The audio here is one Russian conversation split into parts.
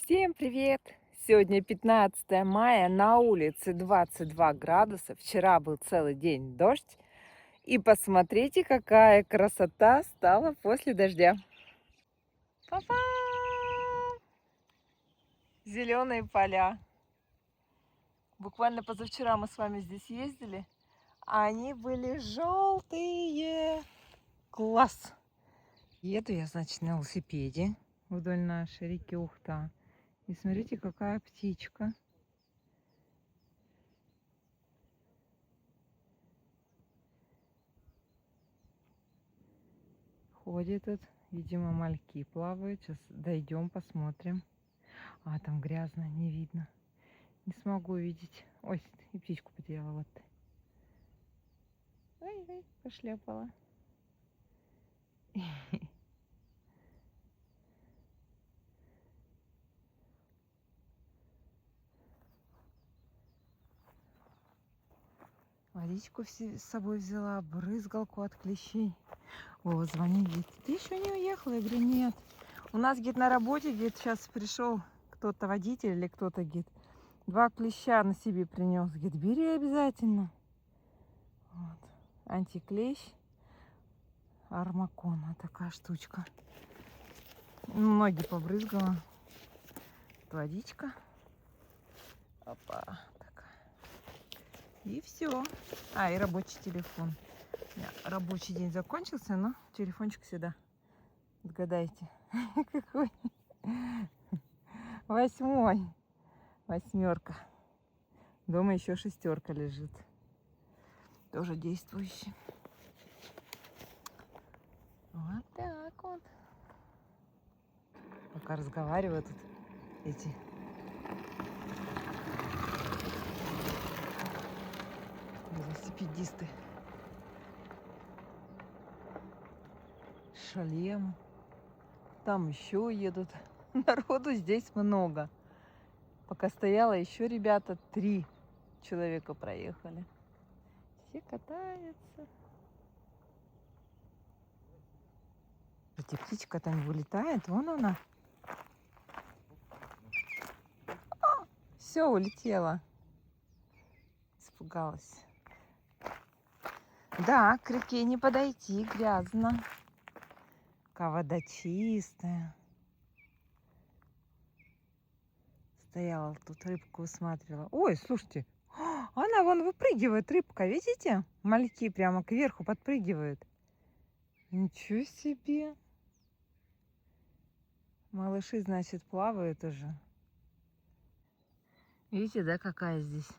Всем привет! Сегодня 15 мая, на улице 22 градуса. Вчера был целый день дождь. И посмотрите, какая красота стала после дождя. Папа! Зеленые поля. Буквально позавчера мы с вами здесь ездили, а они были желтые. Класс! Еду я, значит, на велосипеде вдоль нашей реки Ухта. И смотрите, какая птичка. Ходит тут. Видимо, мальки плавают. Сейчас дойдем, посмотрим. А, там грязно, не видно. Не смогу увидеть. Ой, и птичку потеряла. Вот. Ой, пошляпала. Водичку с собой взяла, брызгалку от клещей. О, звонит, говорит, ты еще не уехала? Я говорю, нет. У нас, говорит, на работе, говорит, сейчас пришел кто-то, водитель или кто-то, говорит, 2 клеща на себе принес. Говорит, бери обязательно. Вот. Антиклещ. Армакон, вот такая штучка. Ноги побрызгала. Водичка. Опа, такая. И все. А, и рабочий телефон. Рабочий день закончился, но телефончик сюда. Отгадайте, какой? 8. 8. Дома еще 6 лежит. Тоже действующий. Вот так вот. Пока разговариваю тут эти велосипедисты. Шлем. Там еще едут. Народу здесь много. Пока стояла, еще ребята 3 человека проехали. Все катаются. Эти птичка там вылетает. Вон она. Все, улетела. Испугалась. Да, к реке не подойти, грязно. Какая вода чистая. Стояла тут, рыбку высматривала. Ой, слушайте, она вон выпрыгивает, рыбка, видите? Мальки прямо кверху подпрыгивают. Ничего себе. Малыши, значит, плавают уже. Видите, да, какая здесь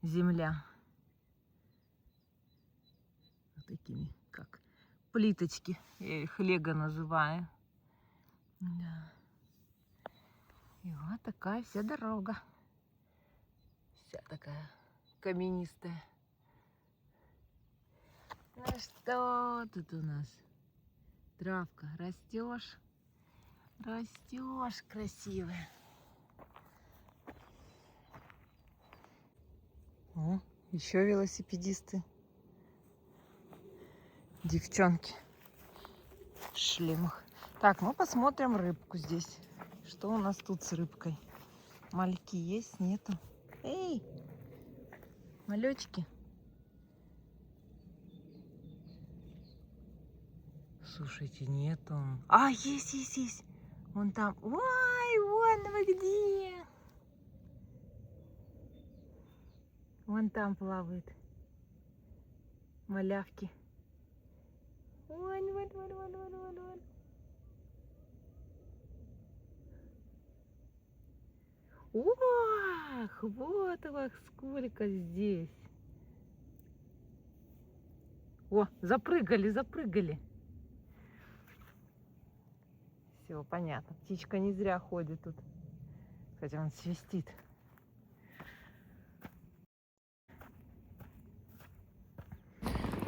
земля? Вот такими, как плиточки. Я их лего называю. Да. И вот такая вся дорога. Вся такая каменистая. Ну что тут у нас? Травка. Растешь. Растешь, красивая. О, еще велосипедисты. Девчонки в шлемах. Так, мы посмотрим рыбку здесь. Что у нас тут с рыбкой? Мальки есть, нету? Эй, малечки. Слушайте, нету. А, есть. Вон там. Ой, вон вы где. Вон там плавают малявки. Вон. Ох, вот их сколько здесь. О, запрыгали. Все, понятно. Птичка не зря ходит тут. Кстати, он свистит.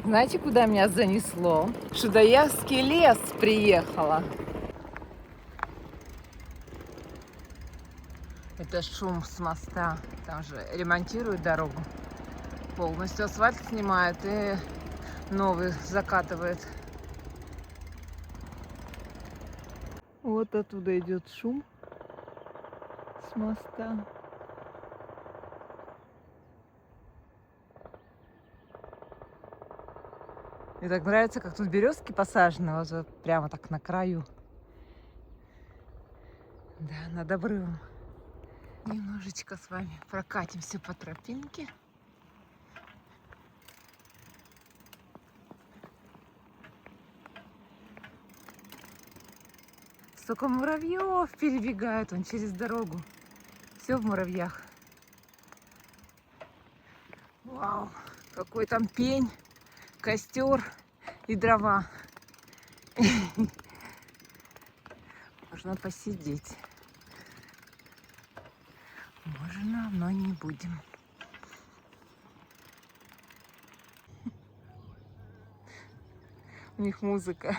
Знаете, куда меня занесло? В Шудаевский лес приехала. Это шум с моста. Там же ремонтируют дорогу. Полностью асфальт снимают и новый закатывает. Вот оттуда идет шум. с моста. Мне так нравится, как тут березки посажены, вот прямо так на краю. Да, над обрывом. Немножечко с вами прокатимся по тропинке. Столько муравьев перебегают он через дорогу. Все в муравьях. Вау, какой там пень, костер и дрова. Можно посидеть. Можно, но не будем. У них музыка.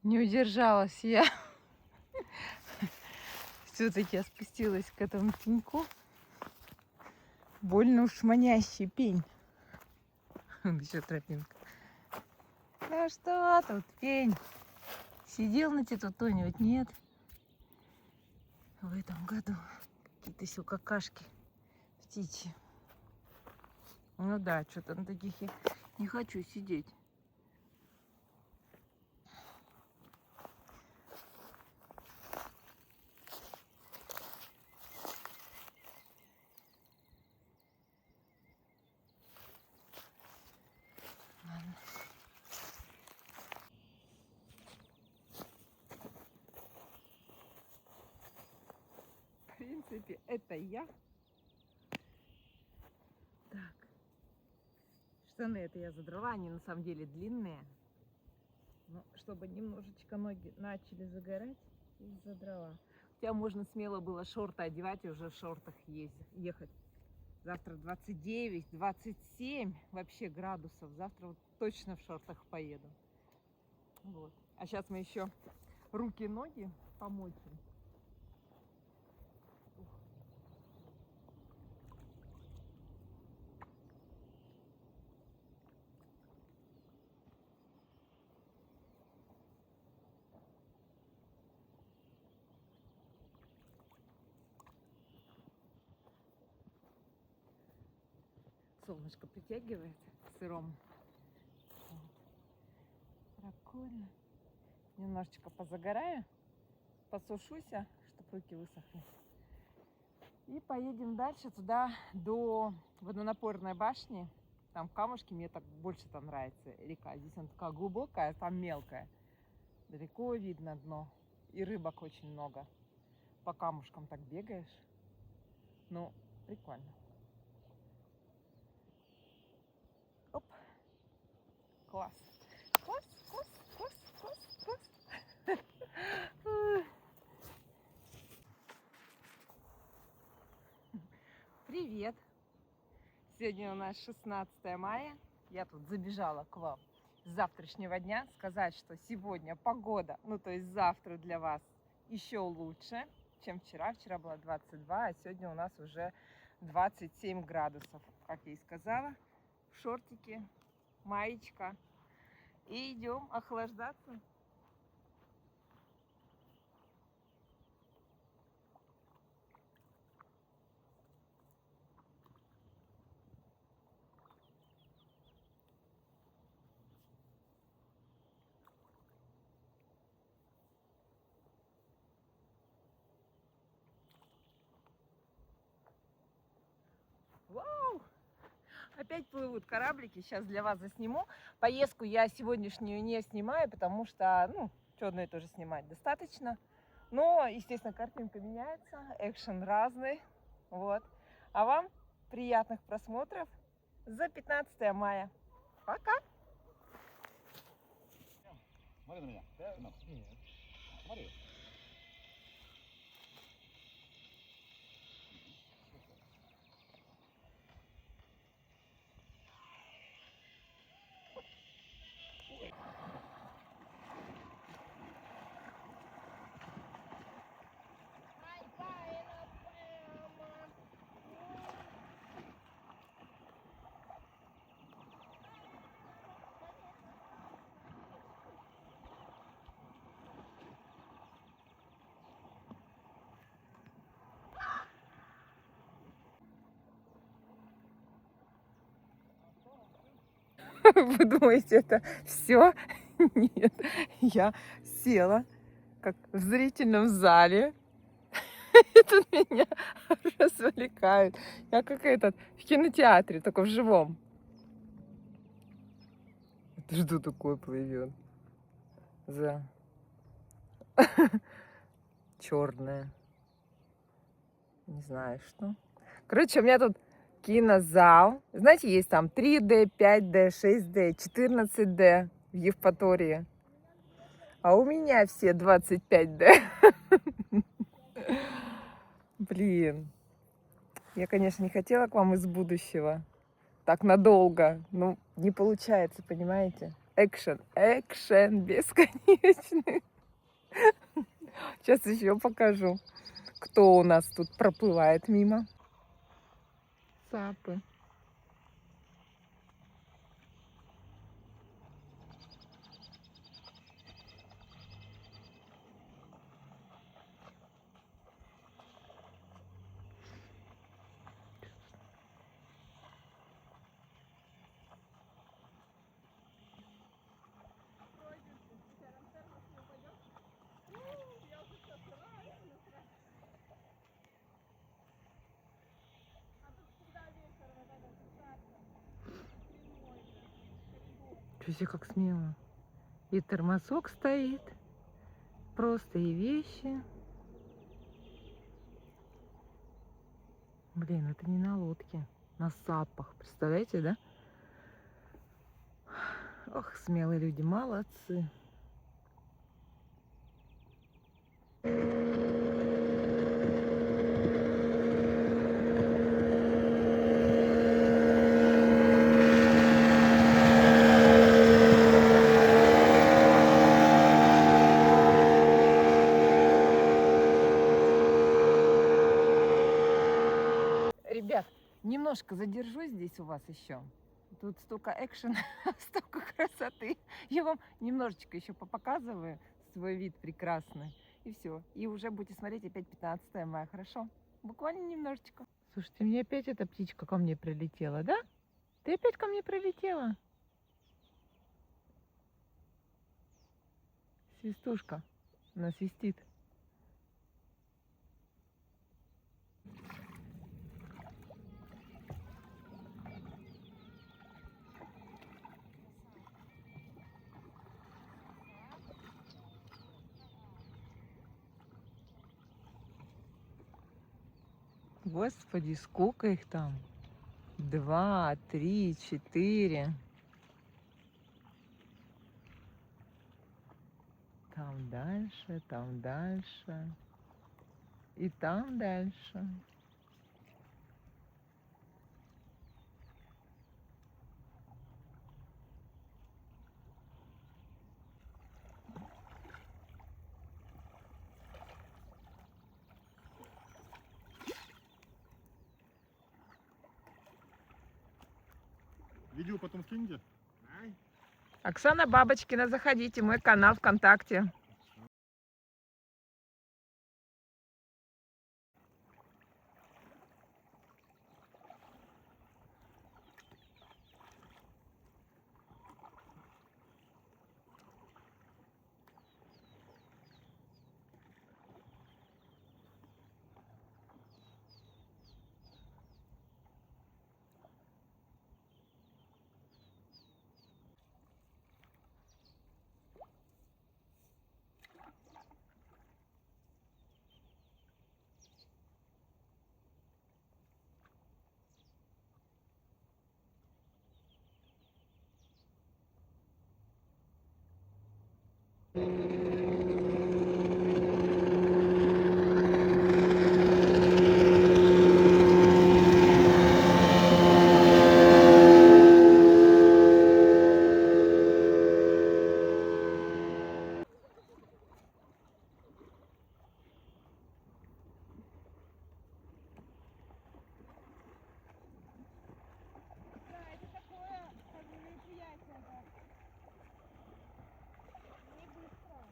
Не удержалась я. Все-таки я спустилась к этому пеньку. Больно уж манящий пень. Еще тропинка. Ну что тут, пень? Сидел на тебе тут кто-нибудь? Нет. В этом году какие-то все какашки птичьи. Ну да, что-то на таких я не хочу сидеть. Ладно. В принципе, это я. Так. Штаны это я задрала, они на самом деле длинные. Но чтобы немножечко ноги начали загорать, их задрала. Хотя можно смело было шорты одевать и уже в шортах ехать. Завтра 29, 27 вообще градусов. Завтра вот точно в шортах поеду. Вот. А сейчас мы еще руки и ноги помочим. Солнышко притягивает сыром. Вот. Прикольно. Немножечко позагораю, посушуся, чтобы руки высохли. И поедем дальше туда, до водонапорной башни. Там камушки, мне так больше там нравится река. Здесь она такая глубокая, там мелкая. Далеко видно дно. И рыбок очень много. По камушкам так бегаешь. Ну, прикольно. Оп. Класс. Класс, класс, класс, класс, класс. Привет. Сегодня у нас 16 мая. Я тут забежала к вам с завтрашнего дня сказать, что сегодня погода, ну то есть завтра для вас еще лучше, чем вчера. Вчера было 22, а сегодня у нас уже 27 градусов. Как я и сказала, в шортике, маечка. И идем охлаждаться. Вау! Опять плывут кораблики. Сейчас для вас засниму. Поездку я сегодняшнюю не снимаю, потому что, ну, что одно и то же снимать достаточно. Но, естественно, картинка меняется, экшен разный. Вот. А вам приятных просмотров за 15 мая. Пока! Смотри на меня. Смотри. Вы думаете, это все? Нет, я села, как в зрительном зале, и тут меня развлекают. Я как этот, в кинотеатре, только в живом. Это что такое плывет? За черное. Не знаю что. Короче, у меня тут кинозал. Знаете, есть там 3D, 5D, 6D, 14D в Евпатории. А у меня все 25D. Блин. Я, конечно, не хотела к вам из будущего. Так надолго. Ну, не получается, понимаете? Экшен бесконечный. Сейчас еще покажу, кто у нас тут проплывает мимо. Сапы. Чё себе как смело. И тормозок стоит. Просто и вещи. Блин, это не на лодке. На сапах. Представляете, да? Ох, смелые люди, молодцы. Ребят, немножко задержусь здесь у вас еще. Тут столько экшена, столько красоты. Я вам немножечко еще показываю свой вид прекрасный. И все. И уже будете смотреть опять 15 мая, хорошо? Буквально немножечко. Слушайте, мне опять эта птичка ко мне прилетела, да? Ты опять ко мне прилетела? Свистушка. Она свистит. Господи, сколько их там? 2, 3, 4. Там дальше, там дальше. И там дальше. Видео потом скиньте. Оксана Бабочкина, заходите, мой канал ВКонтакте. Такое как бы мероприятие, да. Не быстро.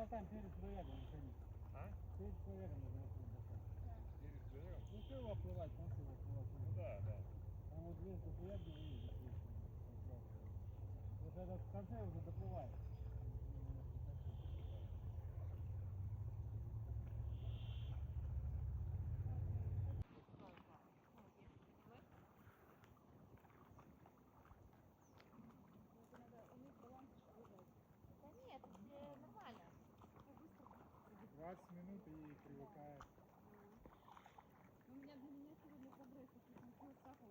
там перед проездом выходить. А? Перед проездом нужно выходить. Перед проездом? Ну что его оплывать, там что его оплывать? Ну да, да. Там вот здесь доплывать, где вы едете. Вот этот в конце уже доплывает. Да нет, нормально. 20 минут и привыкает. У меня для меня сегодня прогресс, если случилось сахар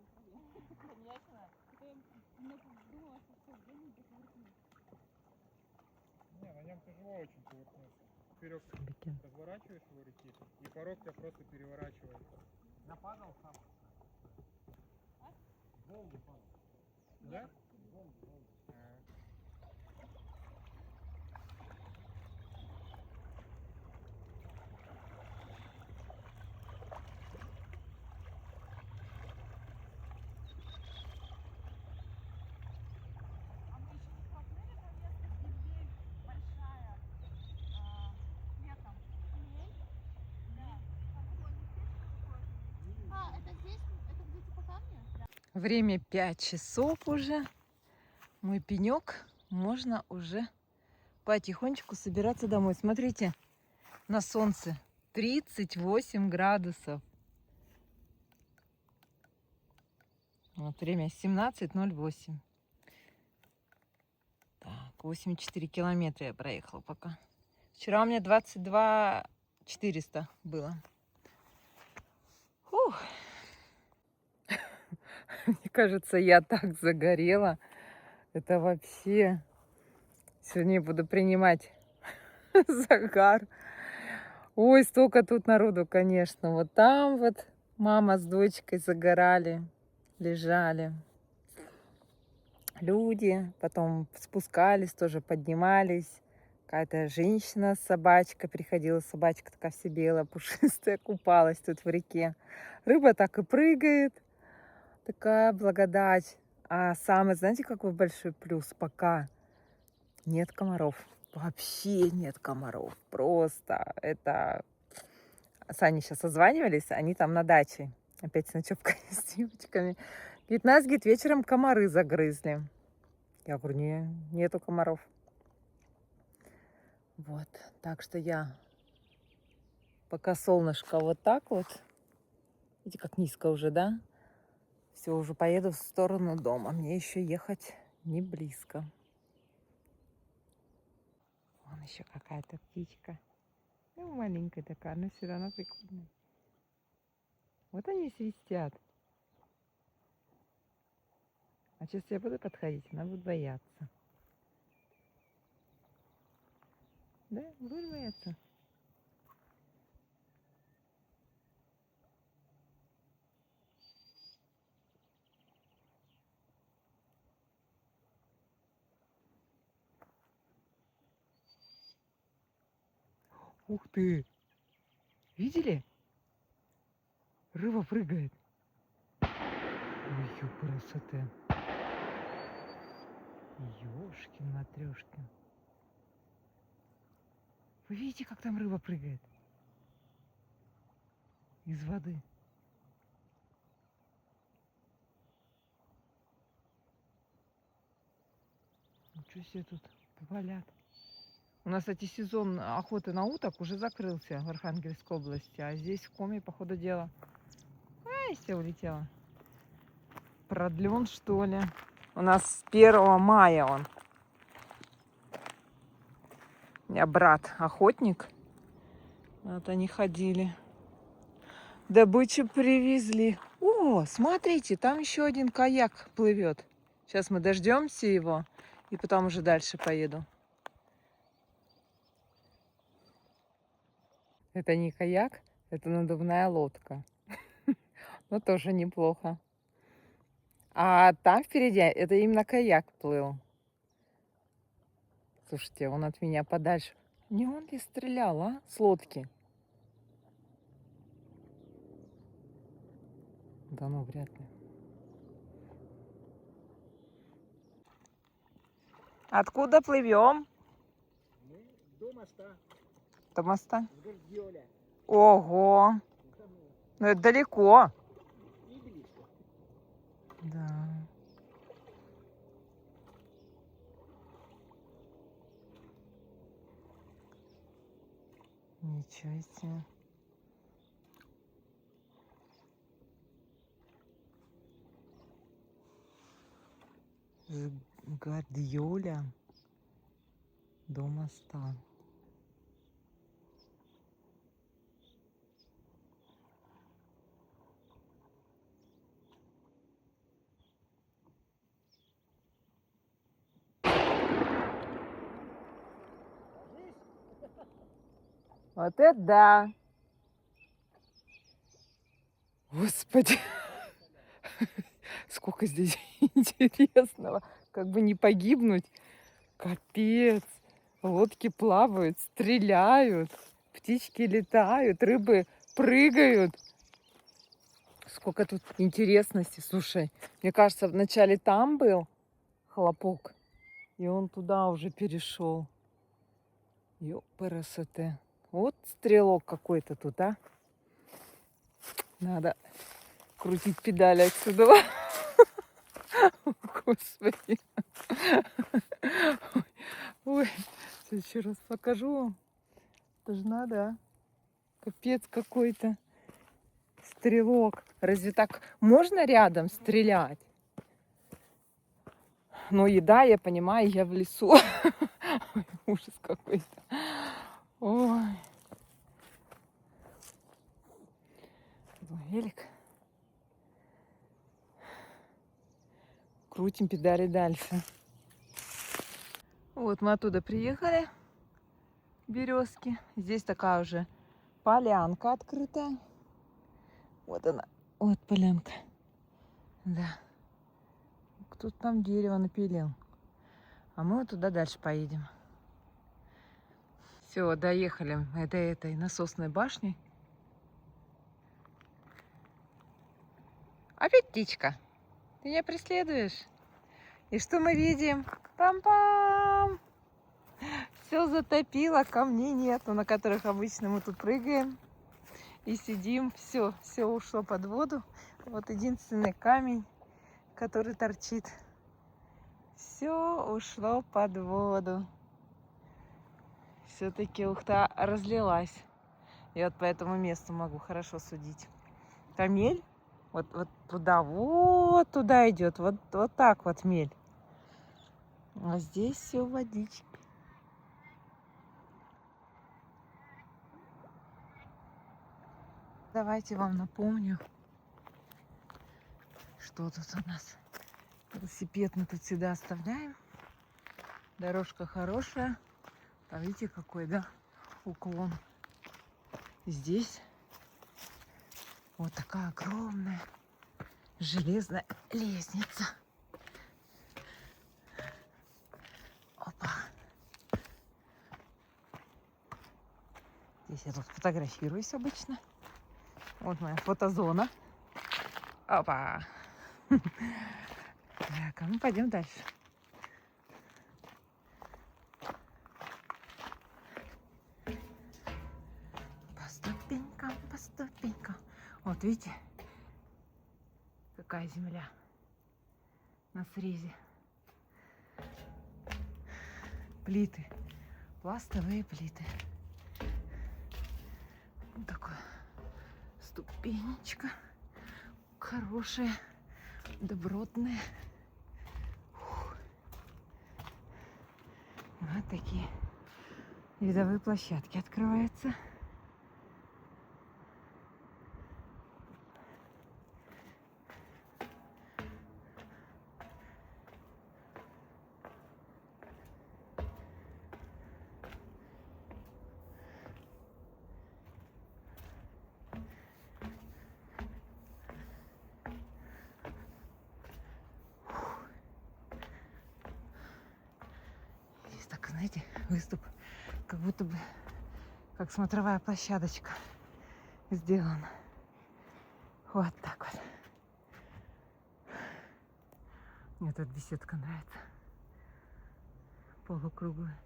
управлять. Конечно. Я думала, что все, где-нибудь кувыркнуть. Не, на нем тяжело очень кувыркнуться. Вперед разворачиваешь его реки, и порог тебя просто переворачивает. Я падал сам. Волны падал. Да? Волны. А мы еще не проплыли до места, где мель большая летом. Мель? Да. Там такой местечко какое-то. А, это здесь? Это где типа камни? Да. Время 5 часов уже. Мой пенек. Можно уже потихонечку собираться домой. Смотрите, на солнце 38 градусов. Вот время 17:08. Так, 84 километра я проехала пока. Вчера у меня 22 400 было. Фух. Мне кажется, я так загорела. Это вообще... Сегодня я буду принимать загар. Ой, столько тут народу, конечно. Вот там вот мама с дочкой загорали, лежали. Люди, потом спускались, тоже поднимались. Какая-то женщина с собачкой приходила, собачка такая вся белая, пушистая, купалась тут в реке. Рыба так и прыгает, такая благодать. А самый, знаете, какой большой плюс? Пока нет комаров. Вообще нет комаров. Просто это... С Аней сейчас созванивались, они там на даче. Опять с ночевкой с девочками. Говорит, нас, говорит, вечером комары загрызли. Я говорю, нету комаров. Вот, так что я пока солнышко вот так вот. Видите, как низко уже, да? Все, уже поеду в сторону дома. Мне еще ехать не близко. Вон еще какая-то птичка. Ну, маленькая такая, но все равно прикольная. Вот они свистят. А сейчас я буду подходить, она будет бояться. Да, будет бояться. Ух ты! Видели? Рыба прыгает. Ой, красота. Ёшкин матрёшкин. Вы видите, как там рыба прыгает? Из воды. Ничего себе тут валят. У нас, кстати, сезон охоты на уток уже закрылся в Архангельской области. А здесь в Коми, по ходу дела. Ай, все улетела. Продлен, что ли? У нас с 1 мая он. У меня брат охотник. Вот они ходили. Добычу привезли. О, смотрите, там еще один каяк плывет. Сейчас мы дождемся его и потом уже дальше поеду. Это не каяк, это надувная лодка. Но тоже неплохо. А там впереди это именно каяк плыл. Слушайте, он от меня подальше. Не он ли стрелял, а? С лодки. Да ну, вряд ли. Откуда плывем? Мы до До моста. До моста? С Гордиоля. Ого! Ну это далеко. И близко. Да. Ничего себе. С Гордиоля до моста. Вот это да! Господи, сколько здесь интересного. Как бы не погибнуть. Капец. Лодки плавают, стреляют, птички летают, рыбы прыгают. Сколько тут интересности. Слушай, мне кажется, вначале там был хлопок, и он туда уже перешел. Ёпрст. Вот стрелок какой-то тут, а? Надо крутить педали отсюда. Господи. Ой, сейчас еще раз покажу вам. Это же надо, а? Капец какой-то. Стрелок. Разве так можно рядом стрелять? Ну, еда, я понимаю, я в лесу. Ой, ужас какой-то. Ой. Велик. Крутим педали дальше. Вот мы оттуда приехали. Березки. Здесь такая уже полянка открытая. Вот она. Вот полянка. Да. Кто-то там дерево напилил. А мы вот туда дальше поедем. Все, доехали мы до этой насосной башни. Опять птичка. Ты меня преследуешь? И что мы видим? Пам-пам! Все затопило, камней нету, на которых обычно мы тут прыгаем. И сидим. Все ушло под воду. Вот единственный камень, который торчит. Все ушло под воду. Все-таки Ухта разлилась. Я вот по этому месту могу хорошо судить. Там мель. Вот туда идет. Вот так вот мель. А здесь все водички. Давайте вам напомню, что тут у нас. Велосипед мы тут всегда оставляем. Дорожка хорошая. Там видите какой, да, уклон. Здесь вот такая огромная железная лестница. Опа. Здесь я тут фотографируюсь обычно. Вот моя фотозона. Опа. Так, а мы пойдем дальше. По ступенькам, по ступенькам. Вот видите, какая земля на срезе. Плиты, пластовые плиты. Вот такая ступенечка. Хорошая, добротная. Вот такие видовые площадки открываются. Здесь так, знаете, выступ, как будто бы как смотровая площадочка сделана. Вот так вот. Мне эта беседка нравится. Полукруглая.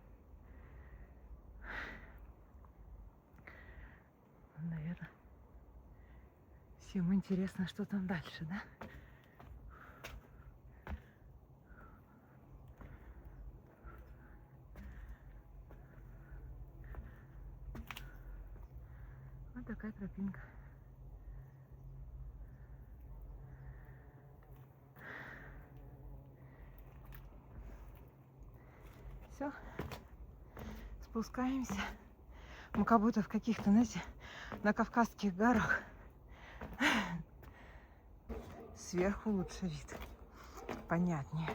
наверное. Всем интересно, что там дальше, да? Вот такая тропинка. Все, спускаемся. Мы как будто в каких-то, знаете, на Кавказских горах. Сверху лучше вид, понятнее.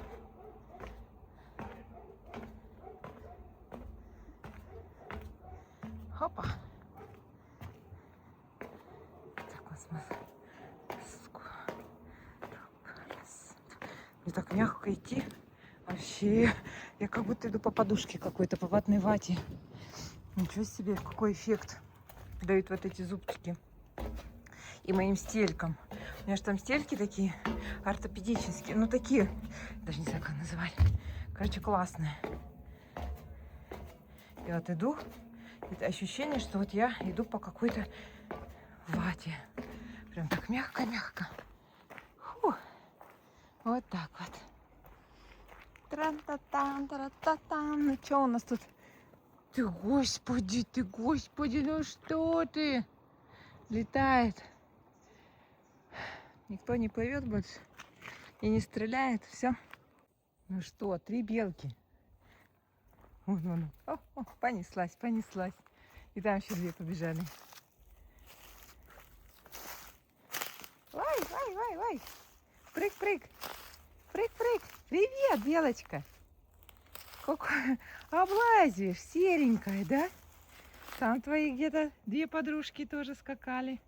Хопа. Так вот смотри. Мне так мягко идти. Вообще, я как будто иду по подушке какой-то, по ватной вате. Ничего себе, какой эффект дают вот эти зубчики. И моим стелькам. У меня же там стельки такие ортопедические. Ну, такие, даже не знаю, как называть. Короче, классные. Я вот иду. Это ощущение, что вот я иду по какой-то вате. Прям так мягко-мягко. Фу. Вот так вот. Тран-та-тан, тара-та-тан. Ну что у нас тут? Ты, господи, ну что ты? Летает. Никто не плывет больше и не стреляет. Все. Ну что, 3 белки. Вон. О, понеслась. И там еще 2 побежали. Вай. Прыг. Привет, белочка. Какой облазишь, серенькая, да? Там твои где-то 2 подружки тоже скакали.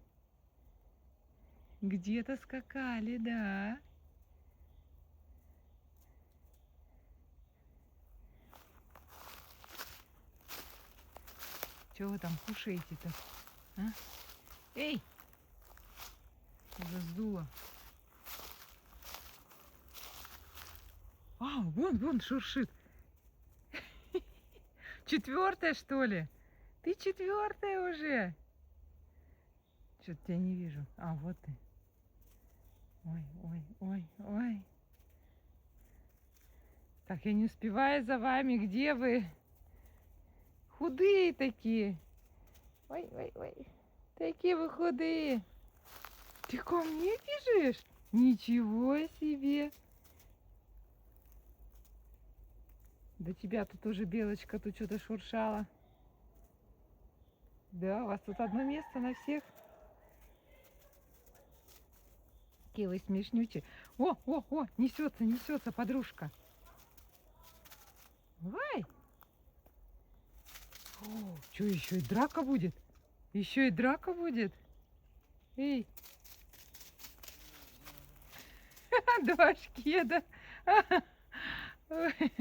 Где-то скакали, да. Чего вы там кушаете-то? А? Эй! Уже сдуло. А, вон шуршит. 4-я, что ли? Ты 4-я уже. Что-то тебя не вижу. А, вот ты. Ой. Так, я не успеваю за вами. Где вы? Худые такие. Ой. Такие вы худые. Ты ко мне бежишь? Ничего себе. Да тебя тут уже белочка тут что-то шуршала. Да, у вас тут одно место на всех. Какие вы смешнючие. О, несется подружка. Давай. О, что, еще и драка будет? Эй. 2 шкеда. Ой.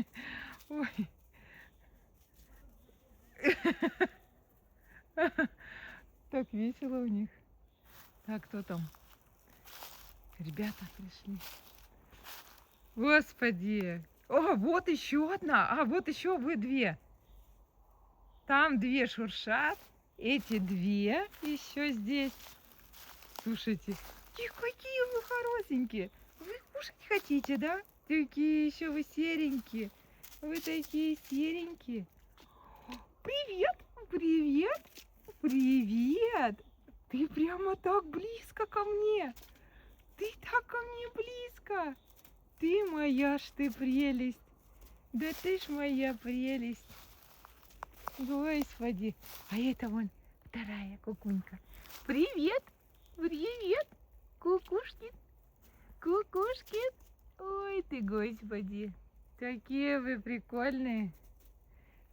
Так весело у них. Так, кто там? Ребята пришли. Господи. О, вот еще одна. А, вот еще вы 2. Там 2 шуршат. Эти 2 еще здесь. Слушайте. Какие вы хорошенькие. Вы кушать хотите, да? Такие еще вы серенькие. Вы такие серенькие. Привет. Ты прямо так близко ко мне. Ты моя ж ты прелесть. Да ты ж моя прелесть. Господи. А это вон 2-я кукунька. Привет. Кукушки. Ой ты, господи. Такие вы прикольные.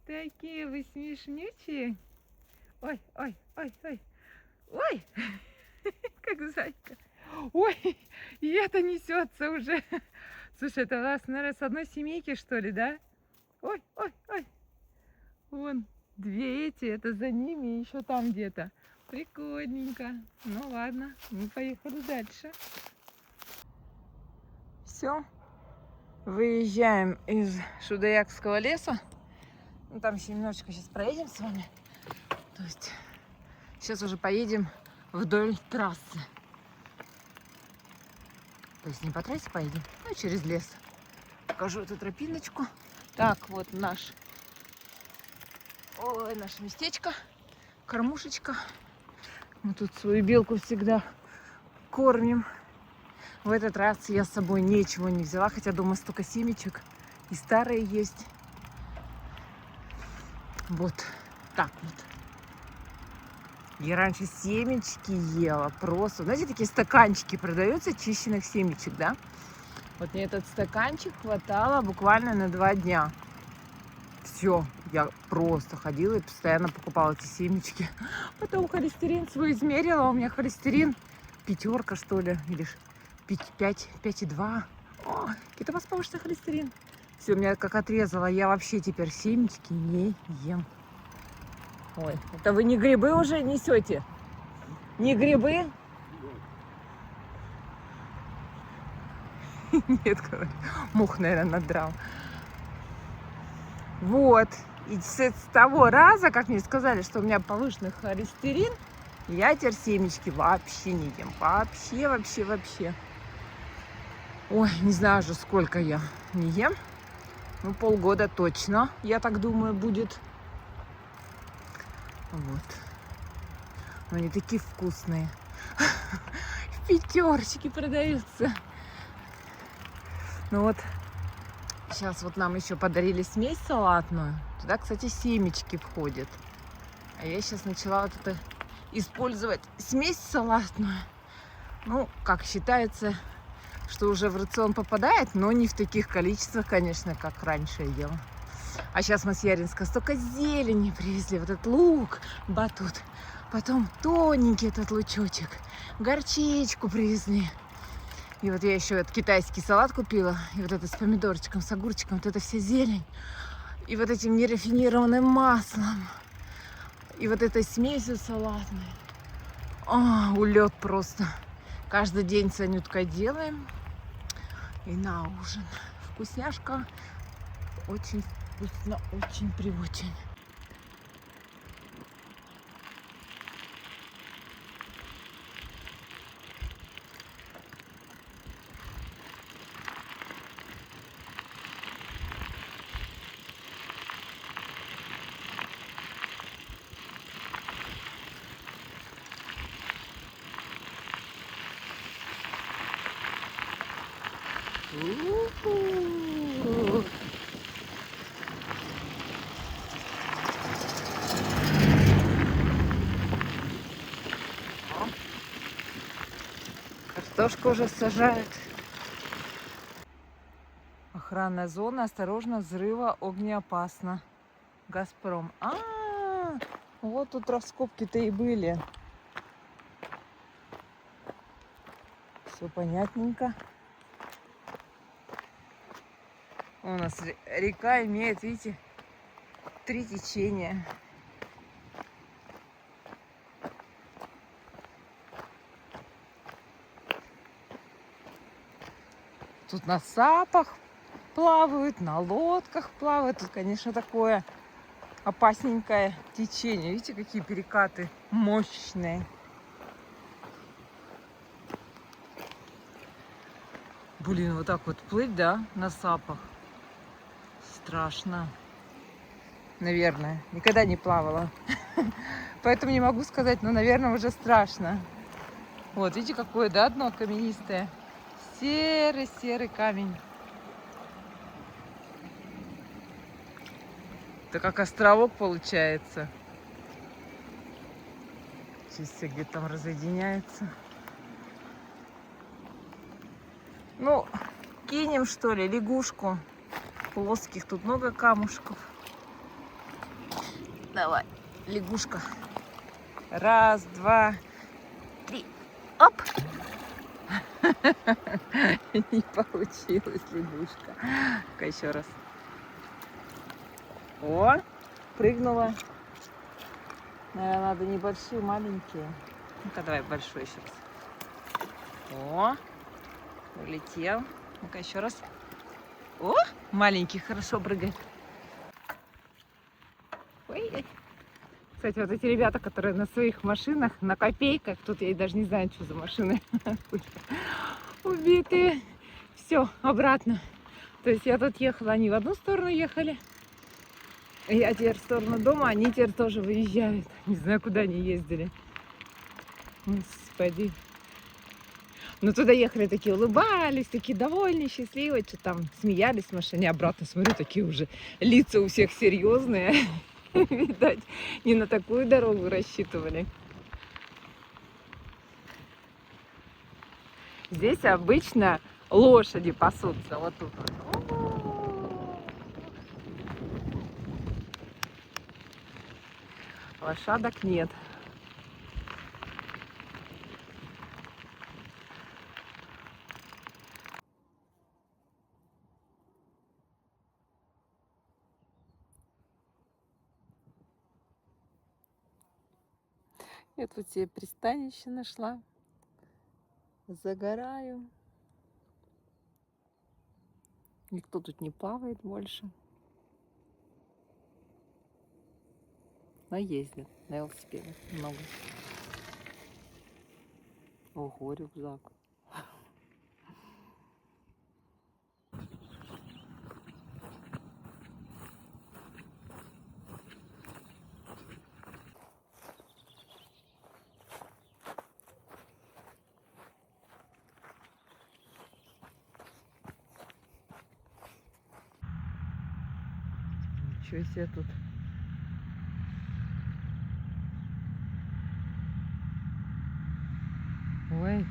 Такие вы смешнючие. Ой. Как зайка. Ой, и это несется уже. Слушай, это у вас, наверное, с одной семейки, что ли, да? Ой. Вон 2 эти, это за ними, еще там где-то. Прикольненько. Ну ладно, мы поехали дальше. Все. Выезжаем из Шудаякского леса. Ну, там еще немножечко сейчас проедем с вами. То есть Сейчас уже поедем вдоль трассы. То есть не по трассе поедем, а через лес. Покажу эту тропиночку. Так, вот наше местечко, кормушечка. Мы тут свою белку всегда кормим. В этот раз я с собой ничего не взяла, хотя дома столько семечек. И старые есть. Вот так вот. Я раньше семечки ела просто. Знаете, такие стаканчики продаются, чищенных семечек, да? Вот мне этот стаканчик хватало буквально на 2 дня. Все, я просто ходила и постоянно покупала эти семечки. Потом холестерин свой измерила. У меня холестерин 5, что ли, или 5,2. О, это у вас повышенный холестерин. Все, меня как отрезало. Я вообще теперь семечки не ем. Ой, это вы не грибы уже несете? Не грибы? Нет, говорю, мух, наверное, надрал. Вот. И с того раза, как мне сказали, что у меня повышенный холестерин, я теперь семечки вообще не ем. Вообще. Ой, не знаю уже, сколько я не ем. Ну, полгода точно, я так думаю, будет. Вот. Но они такие вкусные. В пятерочке продаются. Ну вот, сейчас вот нам еще подарили смесь салатную. Туда, кстати, семечки входят. А я сейчас начала вот это использовать смесь салатную. Ну, как считается, что уже в рацион попадает, но не в таких количествах, конечно, как раньше я ела. А сейчас мы с Яринска столько зелени привезли. Вот этот лук, батут. Потом тоненький этот лучочек. Горчичку привезли. И вот я еще этот китайский салат купила. И вот это с помидорчиком, с огурчиком. Вот это вся зелень. И вот этим нерафинированным маслом. И вот этой смесью салатной. О, улет просто. Каждый день с Анюткой делаем. И на ужин. Вкусняшка. Очень вкусно, очень приочень. Картошку уже сажают. Охранная зона. Осторожно, взрыва огнеопасно. Газпром. Вот тут раскопки-то и были. Все понятненько. У нас река имеет, видите, 3 течения. Тут на сапах плавают, на лодках плавают. Тут, конечно, такое опасненькое течение. Видите, какие перекаты мощные. Блин, вот так вот плыть, да, на сапах. Страшно. Наверное. Никогда не плавала. Поэтому не могу сказать, но, наверное, уже страшно. Вот, видите, какое, да, дно каменистое. Серый камень. Это как островок получается. Чисто где-то там разъединяется. Ну, кинем, что ли, лягушку. Плоских, тут много камушков. Давай, лягушка. 1, 2, 3. Оп! Не получилось, лягушка. Ну-ка, еще раз. О, прыгнула. Наверное, надо небольшие, маленькие. Ну-ка, давай большой еще раз. О, улетел. Ну-ка, еще раз. О, маленький, хорошо прыгает. Ой, Кстати, вот эти ребята, которые на своих машинах, на копейках, тут я даже не знаю, что за машины, убитые. Все, обратно. То есть я тут ехала, они в одну сторону ехали. Я теперь в сторону дома, они теперь тоже выезжают. Не знаю, куда они ездили. Господи. Ну, туда ехали, такие улыбались, такие довольные, счастливые, что там смеялись в машине. Обратно смотрю, такие уже лица у всех серьезные. Видать, не на такую дорогу рассчитывали. Здесь обычно лошади пасутся. Вот тут вот. Лошадок нет. Я тут себе пристанище нашла. Загораю. Никто тут не плавает больше. Но ездят на велосипедах много. Ого, рюкзак. Ничего себе тут. Ой,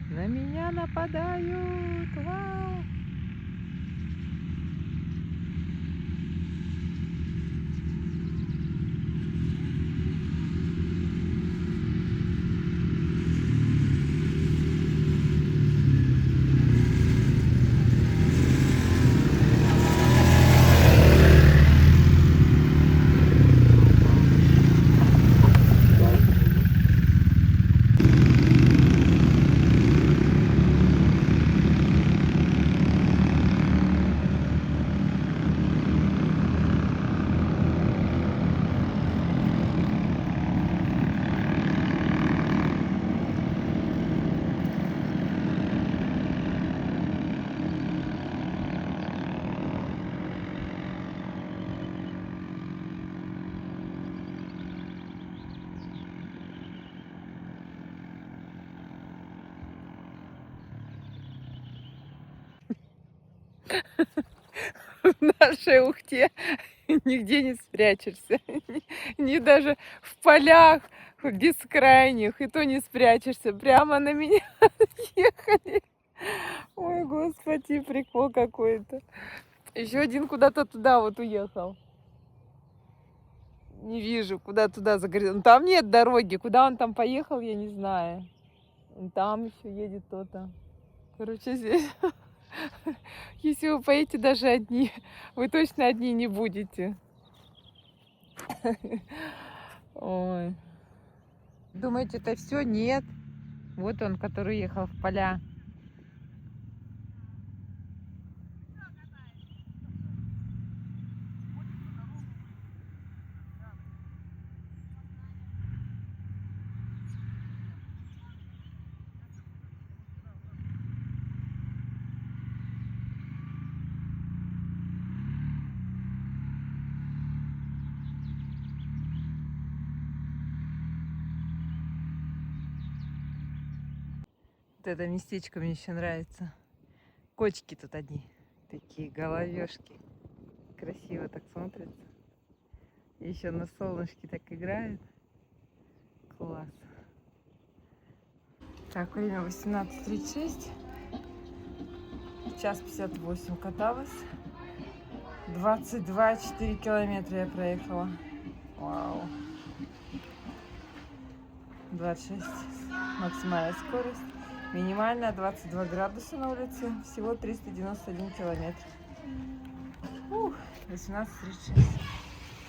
на меня нападают. Вау. В нашей Ухте нигде не спрячешься. Ни даже в полях бескрайних, и то не спрячешься. Прямо на меня ехали. Ой, господи, прикол какой-то. Еще один куда-то туда вот уехал. Не вижу, куда туда за горизонт. Там нет дороги. Куда он там поехал, я не знаю. Там еще едет кто-то. Короче, здесь... Если вы поедете даже одни, вы точно одни не будете. Ой. Думаете, это все? Нет. Вот он, который ехал в поля. Вот это местечко мне еще нравится. Кочки тут одни. Такие головешки. Красиво так смотрятся. И еще на солнышке так играет. Класс. Так, время 18:36. Час 58 каталась. 22,4 километра я проехала. Вау. 26 максимальная скорость. Минимальная 22 градуса на улице. Всего 391 километр. 18:36.